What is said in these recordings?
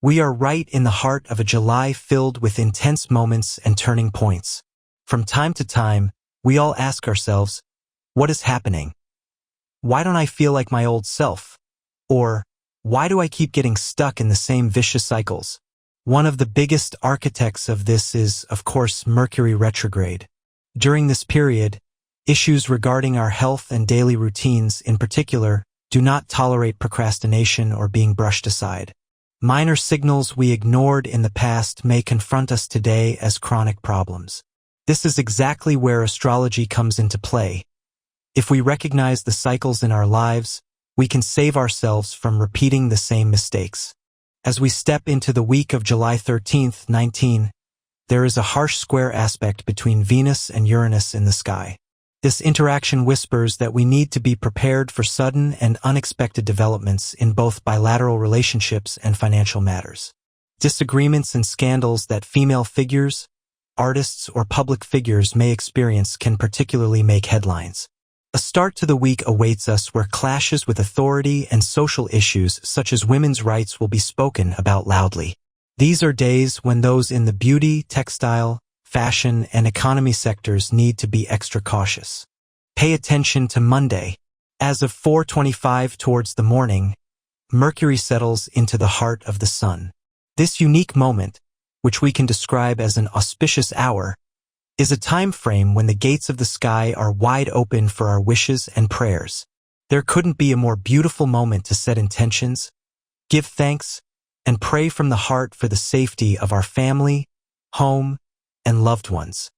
We are right in the heart of a July filled with intense moments and turning points. From time to time, we all ask ourselves, what is happening? Why don't I feel like my old self? Or, why do I keep getting stuck in the same vicious cycles? One of the biggest architects of this is, of course, Mercury retrograde. During this period, issues regarding our health and daily routines, in particular, do not tolerate procrastination or being brushed aside. Minor signals we ignored in the past may confront us today as chronic problems. This is exactly where astrology comes into play. If we recognize the cycles in our lives, we can save ourselves from repeating the same mistakes. As we step into the week of July 13th, 19, there is a harsh square aspect between Venus and Uranus in the sky. This interaction whispers that we need to be prepared for sudden and unexpected developments in both bilateral relationships and financial matters. Disagreements and scandals that female figures, artists, or public figures may experience can particularly make headlines. A start to the week awaits us where clashes with authority and social issues such as women's rights will be spoken about loudly. These are days when those in the beauty, textile, fashion, and economy sectors need to be extra cautious. Pay attention to Monday. As of 4:25 towards the morning, Mercury settles into the heart of the Sun. This unique moment, which we can describe as an auspicious hour, is a time frame when the gates of the sky are wide open for our wishes and prayers. There couldn't be a more beautiful moment to set intentions, give thanks, and pray from the heart for the safety of our family, home, and loved ones.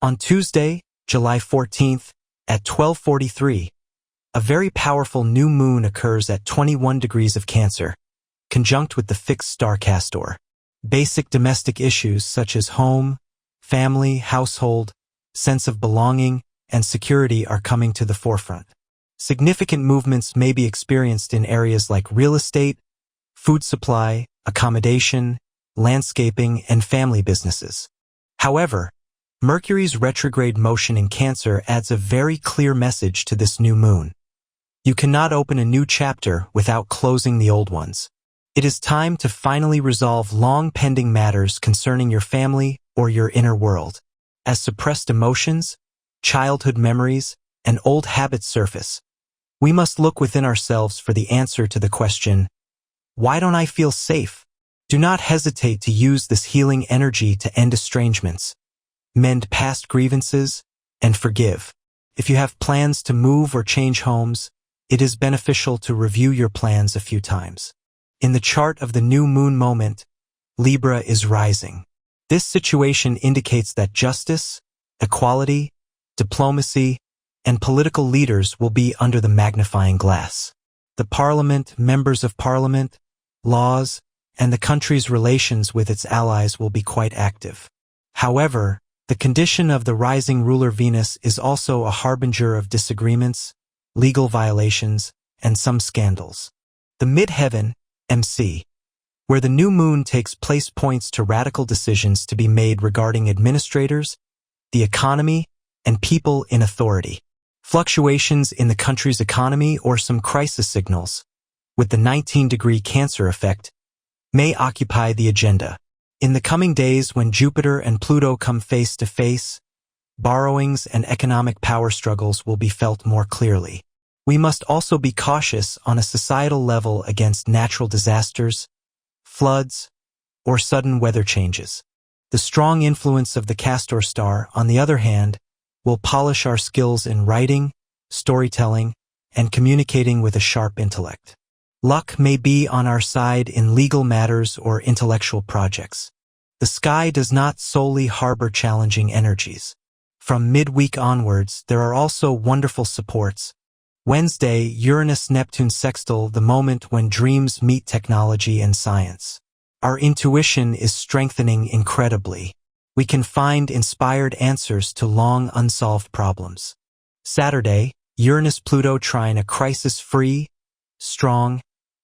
On Tuesday, July 14th, at 12:43, a very powerful new moon occurs at 21 degrees of Cancer, conjunct with the fixed star Castor. Basic domestic issues such as home, family, household, sense of belonging, and security are coming to the forefront. Significant movements may be experienced in areas like real estate, food supply, accommodation, landscaping, and family businesses. However, Mercury's retrograde motion in Cancer adds a very clear message to this new moon. You cannot open a new chapter without closing the old ones. It is time to finally resolve long-pending matters concerning your family or your inner world. As suppressed emotions, childhood memories, and old habits surface, we must look within ourselves for the answer to the question, why don't I feel safe? Do not hesitate to use this healing energy to end estrangements, mend past grievances, and forgive. If you have plans to move or change homes, it is beneficial to review your plans a few times. In the chart of the new moon moment, Libra is rising. This situation indicates that justice, equality, diplomacy, and political leaders will be under the magnifying glass. The parliament, members of parliament, laws, and the country's relations with its allies will be quite active. However, the condition of the rising ruler Venus is also a harbinger of disagreements, legal violations, and some scandals. The midheaven, MC, where the new moon takes place, points to radical decisions to be made regarding administrators, the economy, and people in authority. Fluctuations in the country's economy or some crisis signals, with the 19-degree Cancer effect, may occupy the agenda. In the coming days when Jupiter and Pluto come face to face, borrowings and economic power struggles will be felt more clearly. We must also be cautious on a societal level against natural disasters, floods, or sudden weather changes. The strong influence of the Castor star, on the other hand, will polish our skills in writing, storytelling, and communicating with a sharp intellect. Luck may be on our side in legal matters or intellectual projects. The sky does not solely harbor challenging energies. From midweek onwards, there are also wonderful supports. Wednesday, Uranus-Neptune sextile, the moment when dreams meet technology and science. Our intuition is strengthening incredibly. We can find inspired answers to long unsolved problems. Saturday, Uranus-Pluto trine, a crisis-free, strong,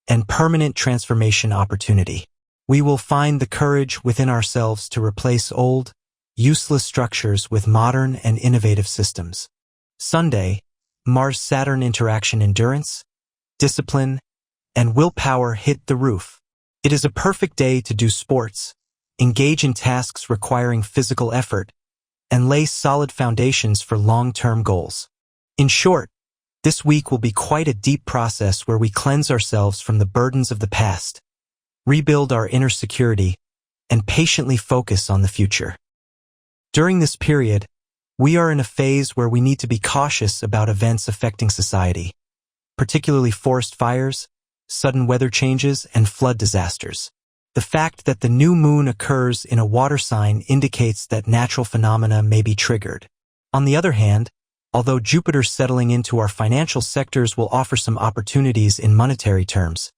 and permanent transformation opportunity. We will find the courage within ourselves to replace old, useless structures with modern and innovative systems. Sunday, Mars-Saturn interaction, endurance, discipline, and willpower hit the roof. It is a perfect day to do sports, engage in tasks requiring physical effort, and lay solid foundations for long-term goals. In short, this week will be quite a deep process where we cleanse ourselves from the burdens of the past, rebuild our inner security, and patiently focus on the future. During this period, we are in a phase where we need to be cautious about events affecting society, particularly forest fires, sudden weather changes, and flood disasters. The fact that the new moon occurs in a water sign indicates that natural phenomena may be triggered. On the other hand, although Jupiter settling into our financial sectors will offer some opportunities in monetary terms,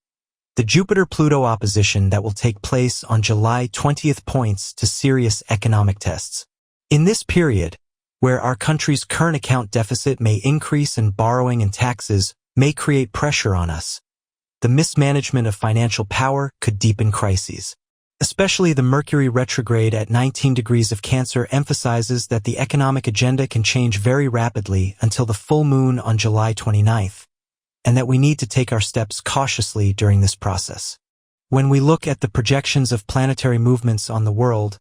the Jupiter-Pluto opposition that will take place on July 20th points to serious economic tests. In this period, where our country's current account deficit may increase and borrowing and taxes may create pressure on us, the mismanagement of financial power could deepen crises. Especially the Mercury retrograde at 19 degrees of Cancer emphasizes that the economic agenda can change very rapidly until the full moon on July 29th, and that we need to take our steps cautiously during this process. When we look at the projections of planetary movements on the world,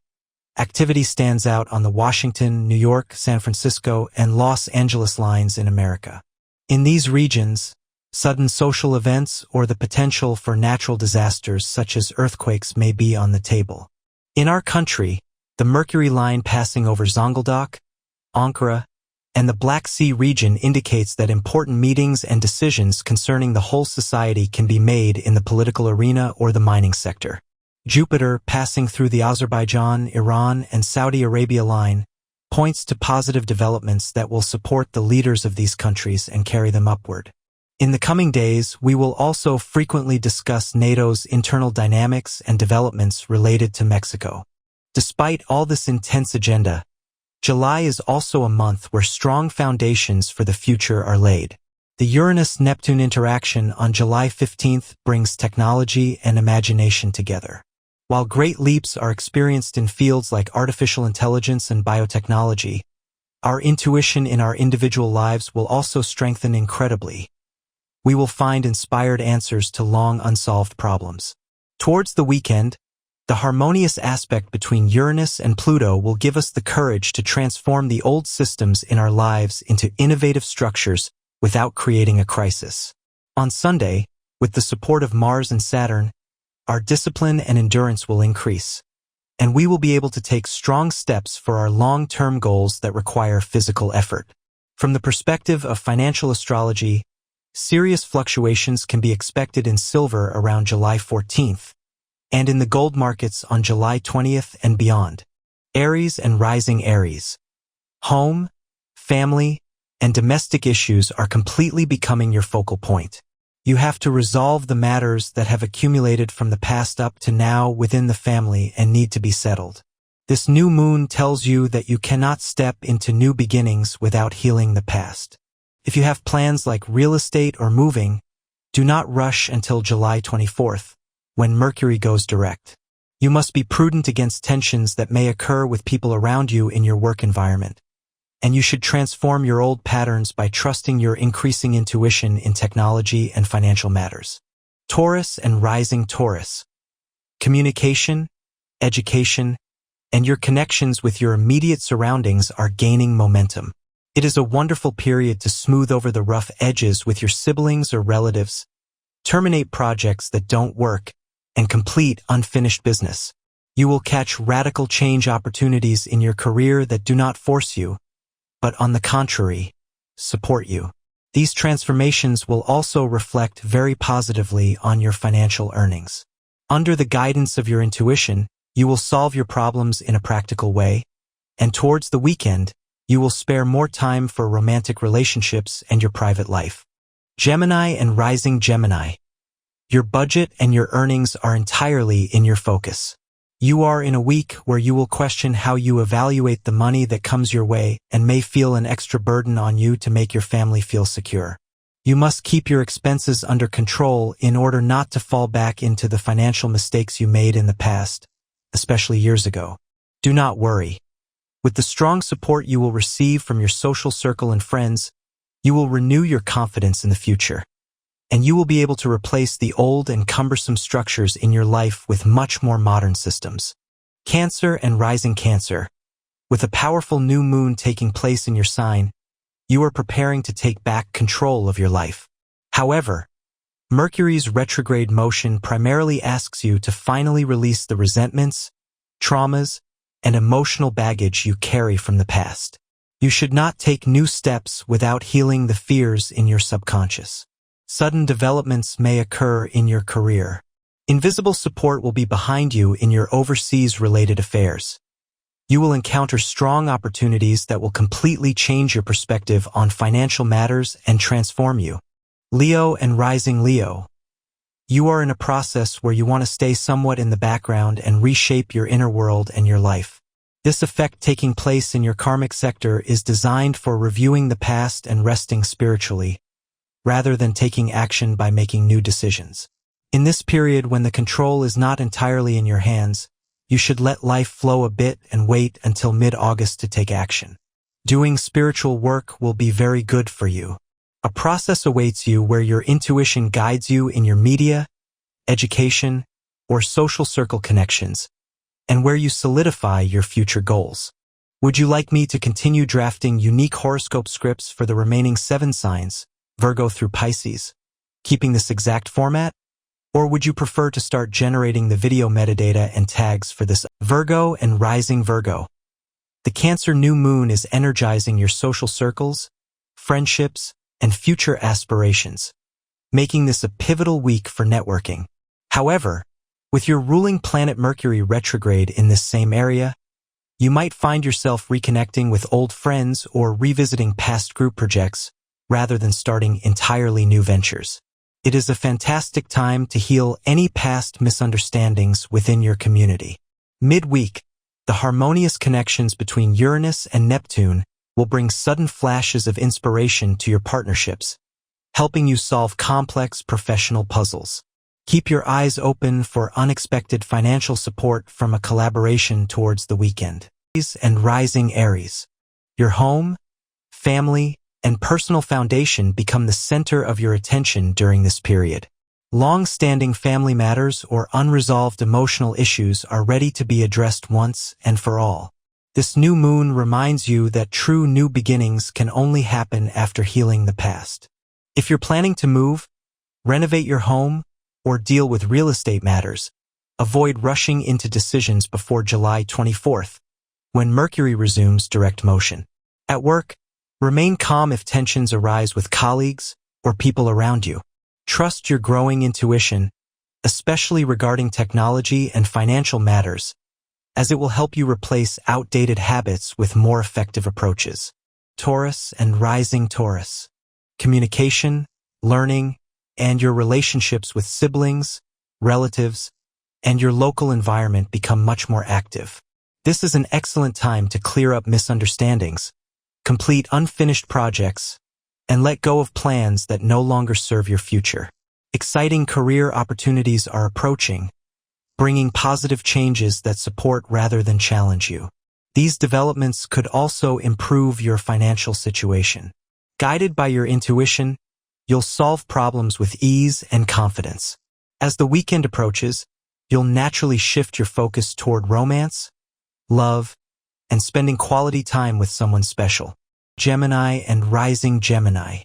activity stands out on the Washington, New York, San Francisco, and Los Angeles lines in America. In these regions, sudden social events or the potential for natural disasters such as earthquakes may be on the table. In our country, the Mercury line passing over Zonguldak, Ankara, and the Black Sea region indicates that important meetings and decisions concerning the whole society can be made in the political arena or the mining sector. Jupiter, passing through the Azerbaijan, Iran, and Saudi Arabia line, points to positive developments that will support the leaders of these countries and carry them upward. In the coming days, we will also frequently discuss NATO's internal dynamics and developments related to Mexico. Despite all this intense agenda, July is also a month where strong foundations for the future are laid. The Uranus-Neptune interaction on July 15th brings technology and imagination together. While great leaps are experienced in fields like artificial intelligence and biotechnology, our intuition in our individual lives will also strengthen incredibly. We will find inspired answers to long unsolved problems. Towards the weekend, the harmonious aspect between Uranus and Pluto will give us the courage to transform the old systems in our lives into innovative structures without creating a crisis. On Sunday, with the support of Mars and Saturn, our discipline and endurance will increase, and we will be able to take strong steps for our long-term goals that require physical effort. From the perspective of financial astrology, serious fluctuations can be expected in silver around July 14th, and in the gold markets on July 20th and beyond. Aries and rising Aries. Home, family, and domestic issues are completely becoming your focal point. You have to resolve the matters that have accumulated from the past up to now within the family and need to be settled. This new moon tells you that you cannot step into new beginnings without healing the past. If you have plans like real estate or moving, do not rush until July 24th, when Mercury goes direct. You must be prudent against tensions that may occur with people around you in your work environment. And you should transform your old patterns by trusting your increasing intuition in technology and financial matters. Taurus and rising Taurus. Communication, education, and your connections with your immediate surroundings are gaining momentum. It is a wonderful period to smooth over the rough edges with your siblings or relatives, terminate projects that don't work, and complete unfinished business. You will catch radical change opportunities in your career that do not force you, but on the contrary, support you. These transformations will also reflect very positively on your financial earnings. Under the guidance of your intuition, you will solve your problems in a practical way, and towards the weekend, you will spare more time for romantic relationships and your private life. Gemini and rising Gemini. Your budget and your earnings are entirely in your focus. You are in a week where you will question how you evaluate the money that comes your way and may feel an extra burden on you to make your family feel secure. You must keep your expenses under control in order not to fall back into the financial mistakes you made in the past, especially years ago. Do not worry. With the strong support you will receive from your social circle and friends, you will renew your confidence in the future. and you will be able to replace the old and cumbersome structures in your life with much more modern systems. Cancer and rising Cancer. With a powerful new moon taking place in your sign, you are preparing to take back control of your life. However, Mercury's retrograde motion primarily asks you to finally release the resentments, traumas, and emotional baggage you carry from the past. You should not take new steps without healing the fears in your subconscious. Sudden developments may occur in your career. Invisible support will be behind you in your overseas-related affairs. You will encounter strong opportunities that will completely change your perspective on financial matters and transform you. Leo and rising Leo. You are in a process where you want to stay somewhat in the background and reshape your inner world and your life. This effect taking place in your karmic sector is designed for reviewing the past and resting spiritually, rather than taking action by making new decisions. In this period, when the control is not entirely in your hands, you should let life flow a bit and wait until mid-August to take action. Doing spiritual work will be very good for you. A process awaits you where your intuition guides you in your media, education, or social circle connections, and where you solidify your future goals. Would you like me to continue drafting unique horoscope scripts for the remaining 7 signs, Virgo through Pisces, keeping this exact format? Or would you prefer to start generating the video metadata and tags for this? Virgo and rising Virgo. The Cancer new moon is energizing your social circles, friendships, and future aspirations, making this a pivotal week for networking. However, with your ruling planet Mercury retrograde in this same area, you might find yourself reconnecting with old friends or revisiting past group projects rather than starting entirely new ventures. It is a fantastic time to heal any past misunderstandings within your community. Midweek, the harmonious connections between Uranus and Neptune will bring sudden flashes of inspiration to your partnerships, helping you solve complex professional puzzles. Keep your eyes open for unexpected financial support from a collaboration towards the weekend. Aries and rising Aries. Your home, family, and personal foundation become the center of your attention during this period. Long-standing family matters or unresolved emotional issues are ready to be addressed once and for all. This new moon reminds you that true new beginnings can only happen after healing the past. If you're planning to move, renovate your home, or deal with real estate matters, avoid rushing into decisions before July 24th, when Mercury resumes direct motion. At work, remain calm if tensions arise with colleagues or people around you. Trust your growing intuition, especially regarding technology and financial matters, as it will help you replace outdated habits with more effective approaches. Taurus and rising Taurus. Communication, learning, and your relationships with siblings, relatives, and your local environment become much more active. This is an excellent time to clear up misunderstandings, complete unfinished projects, and let go of plans that no longer serve your future. Exciting career opportunities are approaching, bringing positive changes that support rather than challenge you. These developments could also improve your financial situation. Guided by your intuition, you'll solve problems with ease and confidence. As the weekend approaches, you'll naturally shift your focus toward romance, love, and spending quality time with someone special. Gemini and rising Gemini.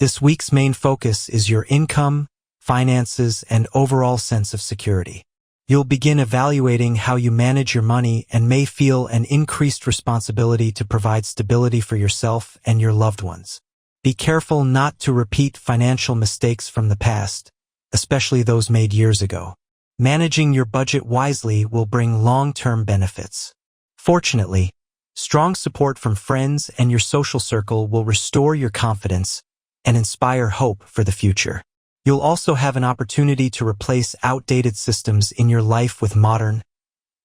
This week's main focus is your income, finances, and overall sense of security. You'll begin evaluating how you manage your money and may feel an increased responsibility to provide stability for yourself and your loved ones. Be careful not to repeat financial mistakes from the past, especially those made years ago. Managing your budget wisely will bring long-term benefits. Fortunately, strong support from friends and your social circle will restore your confidence and inspire hope for the future. You'll also have an opportunity to replace outdated systems in your life with modern,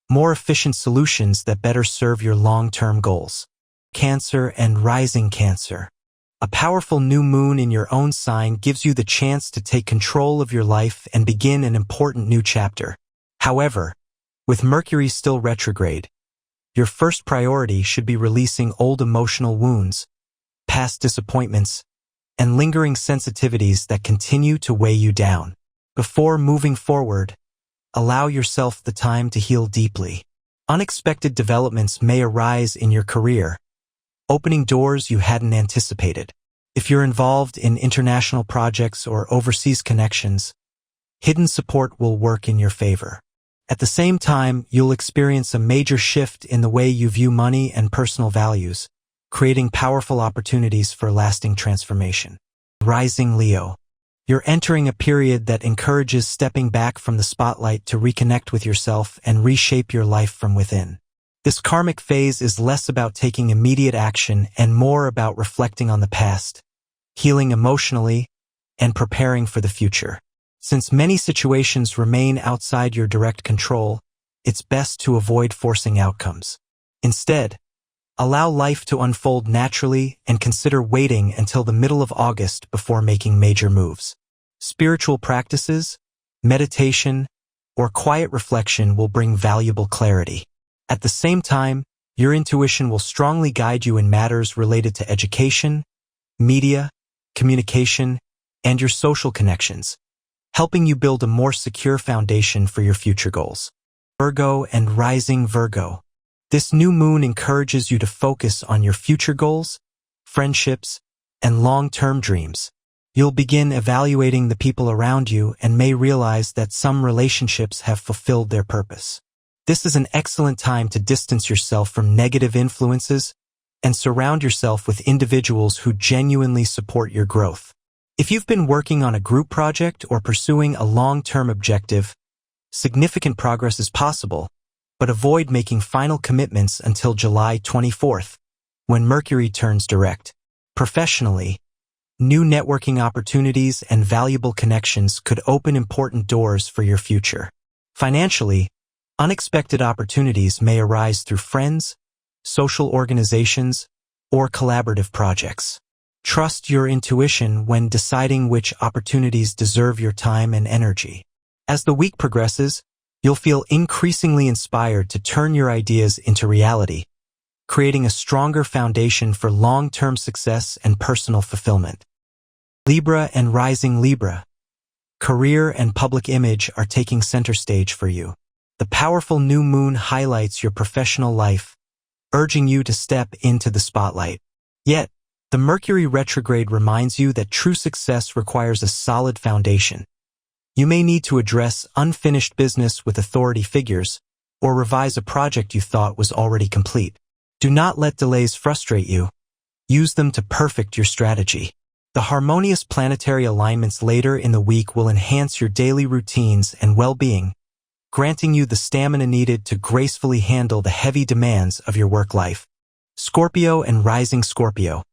more efficient solutions that better serve your long-term goals. Cancer and rising Cancer. A powerful new moon in your own sign gives you the chance to take control of your life and begin an important new chapter. However, with Mercury still retrograde, your first priority should be releasing old emotional wounds, past disappointments, and lingering sensitivities that continue to weigh you down. Before moving forward, allow yourself the time to heal deeply. Unexpected developments may arise in your career, opening doors you hadn't anticipated. If you're involved in international projects or overseas connections, hidden support will work in your favor. At the same time, you'll experience a major shift in the way you view money and personal values, creating powerful opportunities for lasting transformation. Rising Leo. You're entering a period that encourages stepping back from the spotlight to reconnect with yourself and reshape your life from within. This karmic phase is less about taking immediate action and more about reflecting on the past, healing emotionally, and preparing for the future. Since many situations remain outside your direct control, it's best to avoid forcing outcomes. Instead, allow life to unfold naturally and consider waiting until the middle of August before making major moves. Spiritual practices, meditation, or quiet reflection will bring valuable clarity. At the same time, your intuition will strongly guide you in matters related to education, media, communication, and your social connections, helping you build a more secure foundation for your future goals. Virgo and Rising Virgo. This new moon encourages you to focus on your future goals, friendships, and long-term dreams. You'll begin evaluating the people around you and may realize that some relationships have fulfilled their purpose. This is an excellent time to distance yourself from negative influences and surround yourself with individuals who genuinely support your growth. If you've been working on a group project or pursuing a long-term objective, significant progress is possible, but avoid making final commitments until July 24th, when Mercury turns direct. Professionally, new networking opportunities and valuable connections could open important doors for your future. Financially, unexpected opportunities may arise through friends, social organizations, or collaborative projects. Trust your intuition when deciding which opportunities deserve your time and energy. As the week progresses, you'll feel increasingly inspired to turn your ideas into reality, creating a stronger foundation for long-term success and personal fulfillment. Libra and Rising Libra. Career and public image are taking center stage for you. The powerful new moon highlights your professional life, urging you to step into the spotlight. Yet, the Mercury retrograde reminds you that true success requires a solid foundation. You may need to address unfinished business with authority figures or revise a project you thought was already complete. Do not let delays frustrate you. Use them to perfect your strategy. The harmonious planetary alignments later in the week will enhance your daily routines and well-being, granting you the stamina needed to gracefully handle the heavy demands of your work life. Scorpio and Rising Scorpio.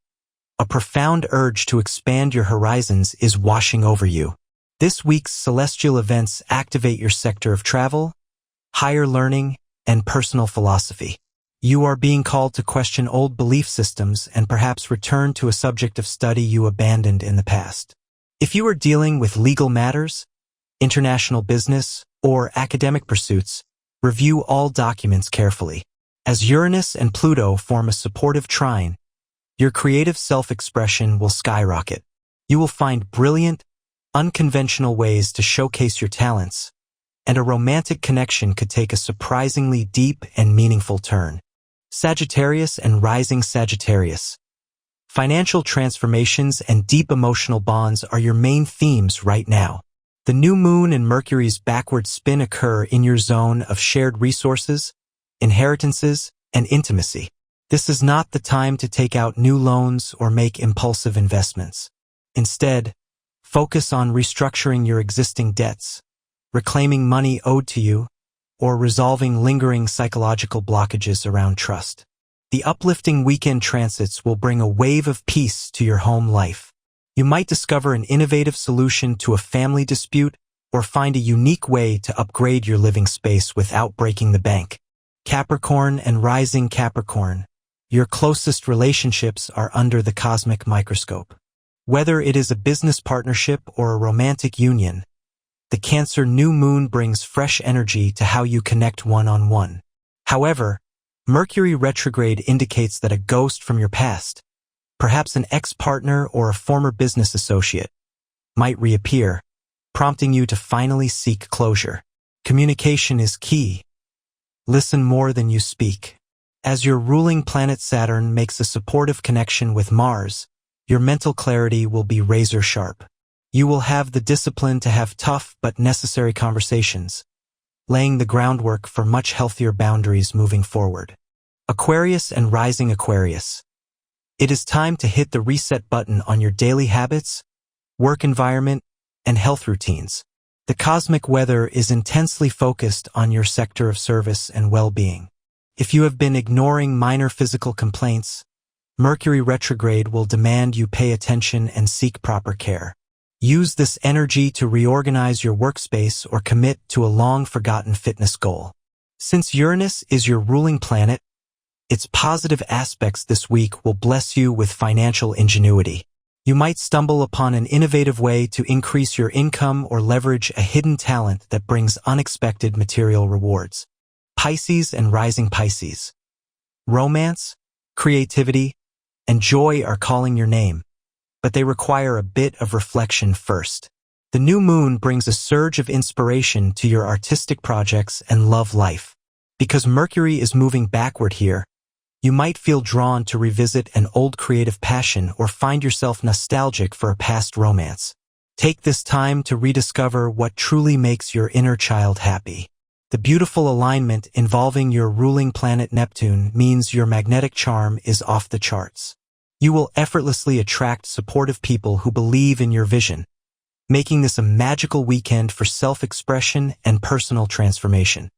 A profound urge to expand your horizons is washing over you. This week's celestial events activate your sector of travel, higher learning, and personal philosophy. You are being called to question old belief systems and perhaps return to a subject of study you abandoned in the past. If you are dealing with legal matters, international business, or academic pursuits, review all documents carefully. As Uranus and Pluto form a supportive trine, your creative self-expression will skyrocket. You will find brilliant, unconventional ways to showcase your talents, and a romantic connection could take a surprisingly deep and meaningful turn. Sagittarius and Rising Sagittarius. Financial transformations and deep emotional bonds are your main themes right now. The new moon and Mercury's backward spin occur in your zone of shared resources, inheritances, and intimacy. This is not the time to take out new loans or make impulsive investments. Instead, focus on restructuring your existing debts, reclaiming money owed to you, or resolving lingering psychological blockages around trust. The uplifting weekend transits will bring a wave of peace to your home life. You might discover an innovative solution to a family dispute or find a unique way to upgrade your living space without breaking the bank. Capricorn and Rising Capricorn. Your closest relationships are under the cosmic microscope. Whether it is a business partnership or a romantic union, the Cancer new moon brings fresh energy to how you connect one-on-one. However, Mercury retrograde indicates that a ghost from your past, Perhaps an ex-partner or a former business associate might reappear, prompting you to finally seek closure. Communication is key. Listen more than you speak. As your ruling planet Saturn makes a supportive connection with Mars, your mental clarity will be razor sharp. You will have the discipline to have tough but necessary conversations, laying the groundwork for much healthier boundaries moving forward. Aquarius and rising Aquarius. It is time to hit the reset button on your daily habits, work environment, and health routines. The cosmic weather is intensely focused on your sector of service and well-being. If you have been ignoring minor physical complaints, Mercury retrograde will demand you pay attention and seek proper care. Use this energy to reorganize your workspace or commit to a long-forgotten fitness goal. Since Uranus is your ruling planet, its positive aspects this week will bless you with financial ingenuity. You might stumble upon an innovative way to increase your income or leverage a hidden talent that brings unexpected material rewards. Pisces and rising Pisces. Romance, creativity, and joy are calling your name, but they require a bit of reflection first. The new moon brings a surge of inspiration to your artistic projects and love life. Because Mercury is moving backward here, you might feel drawn to revisit an old creative passion or find yourself nostalgic for a past romance. Take this time to rediscover what truly makes your inner child happy. The beautiful alignment involving your ruling planet Neptune means your magnetic charm is off the charts. You will effortlessly attract supportive people who believe in your vision, making this a magical weekend for self-expression and personal transformation.